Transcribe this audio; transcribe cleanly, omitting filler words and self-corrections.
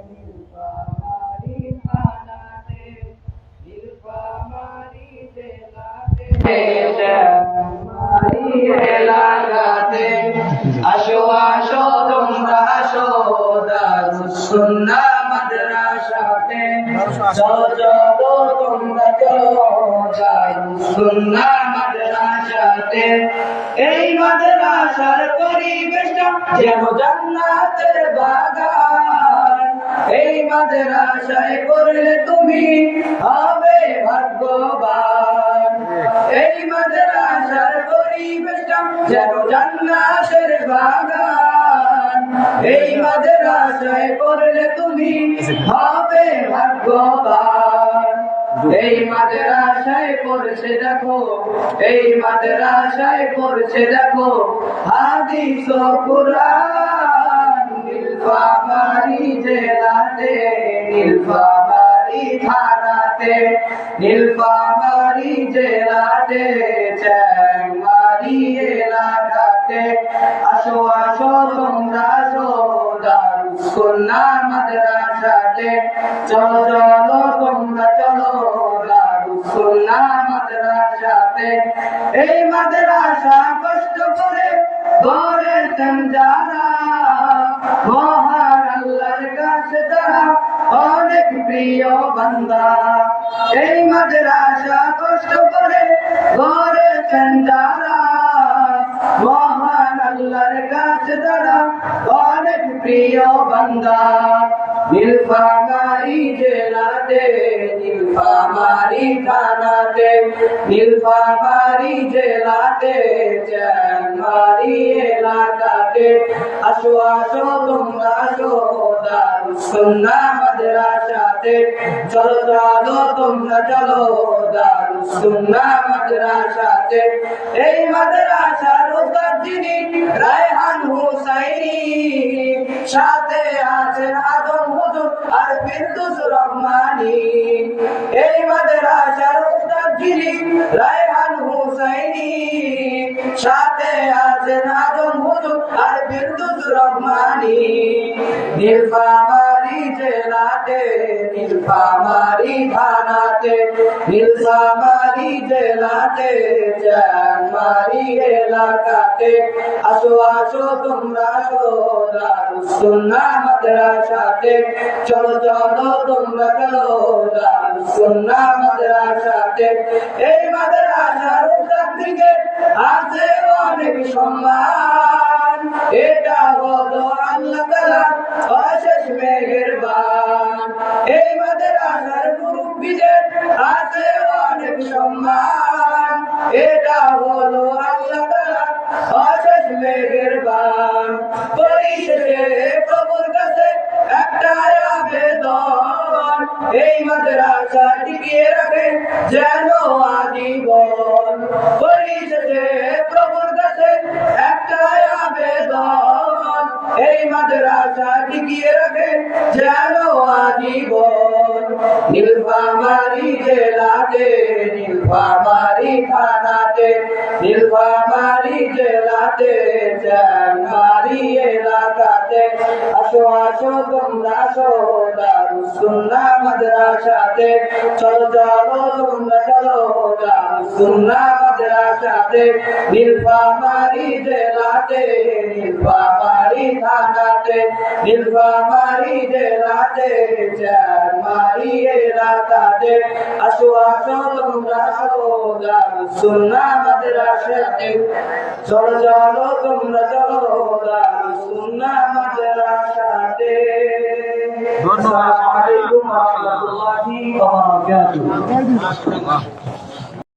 নীলফামারী থানাতে, নীলফামারী জেলাতে, শ্যামবাড়ি এলাকাতে, আসো আসো তোমরা আসো দারুস সুন্নাহ মাদ্রাসাতে, চলো চলো তোমরা চলো দারুস সুন্নাহ মাদ্রাসাতে। এই মাদ্রাসার পরিবেশটা যেন জান্নাতের বাগান, এই মাদ্রাসায় পড়লে তুমি হবে ভাগ্যবান। এই মাদ্রাসার পরিবেশটা যেন জান্নাতের বাগান, এই মাদ্রাসায় পড়লে তুমি হবে ভাগ্যবান। এই মাদ্রাসায় পড়ছে দেখো, এই মাদ্রাসায় পড়ছে দেখো হাদিস ও কুরআন। নীলফামারী জেলাতে, নীলফামারী থানাতে, নীলফামারী জেলাতে, শ্যামবাড়ি এলাকাতে, আসো আসো তোমরা আসো দারুস সুন্নাহ মাদ্রাসাতে, চলো চলো তোমরা চলো দারুস সুন্নাহ মাদ্রাসাতে। এই মাদ্রাসা কষ্ট করে গড়েছেন যারা, মহান আল্লাহর কাছে তারা অনেক প্রিয় বান্দা। এই মাদ্রাসা কষ্ট করে গড়েছেন যারা, মহান আল্লাহর কাছে তারা অনেক প্রিয় বান্দা। নীলফামারী জেলাতে, নীলফামারী থানাতে, নীলফামারী জেলাতে, শ্যামবাড়ি এলাকাতে, আসো আসো তোমরা আসো দারুস সুন্নাহ মাদ্রাসাতে, চলো চলো তোমরা চলো দারুস সুন্নাহ মাদ্রাসাতে। এই মাদ্রাসার উস্তাদ যিনি রায়হান হুসাইনি, সাথে আছেন আদম হুজুর আর ফিরদৌস রহমানী। এই মাদ্রাসার উস্তাদ যিনি রায়হান হুসাইনি, সাথে আছেন আদম হুজুর আর ফিরদৌস রহমানী। নীলফামারী জেলাতে, নীলফামারী থানাতে, নীলফামারী জেলাতে, শ্যামবাড়ি এলাকাতে, আসো আসো তোমরা আসো দারুস সুন্নাহ মাদ্রাসাতে, চলো চলো তোমরা চলো দারুস সুন্নাহ মাদ্রাসাতে। এই মাদ্রাসার উস্তাদ থেকে আছে অনেক সম্মান, এটা হলো আল্লাহ তাআলার অশেষ মেহেরবান। এই মাদ্রাসার মুরব্বিদের আছে অনেক সম্মান, এটা হলো আল্লাহ তাআলার অশেষ মেহেরবান। পরিশেষে প্রভুর কাছে একটাই আবেদন, এই মাদ্রাসা টিকিয়ে রাখেন যেন আজীবন। পরিশেষে প্রভুর কাছে একটাই আবেদন, এই মাদ্রাসা টিকিয়ে রাখেন যেন আজীবন। নীলফামারী জেলাতে, নীলফামারী থানাতে, নীলফামারী জেলাতে, শ্যামবাড়ি এলাকাতে, আসো আসো তোমরা আসো দারুস সুন্নাহ মাদ্রাসাতে, চলো চলো তোমরা চলো দারুস সুন্নাহ মাদ্রাসাতে। নীলফামারী জেলাতে, নীলফামারী থানাতে, নীলফামারী জেলাতে, শ্যামবাড়ি এলাকাতে, আসো আসো তোমরা আসো দারুস সুন্নাহ মাদ্রাসাতে, চলো চলো তোমরা চলো দারুস সুন্নাহ মাদ্রাসাতে। আসসালামু আলাইকুম ওয়া রাহমাতুল্লাহি ওয়া বারাকাতুহু।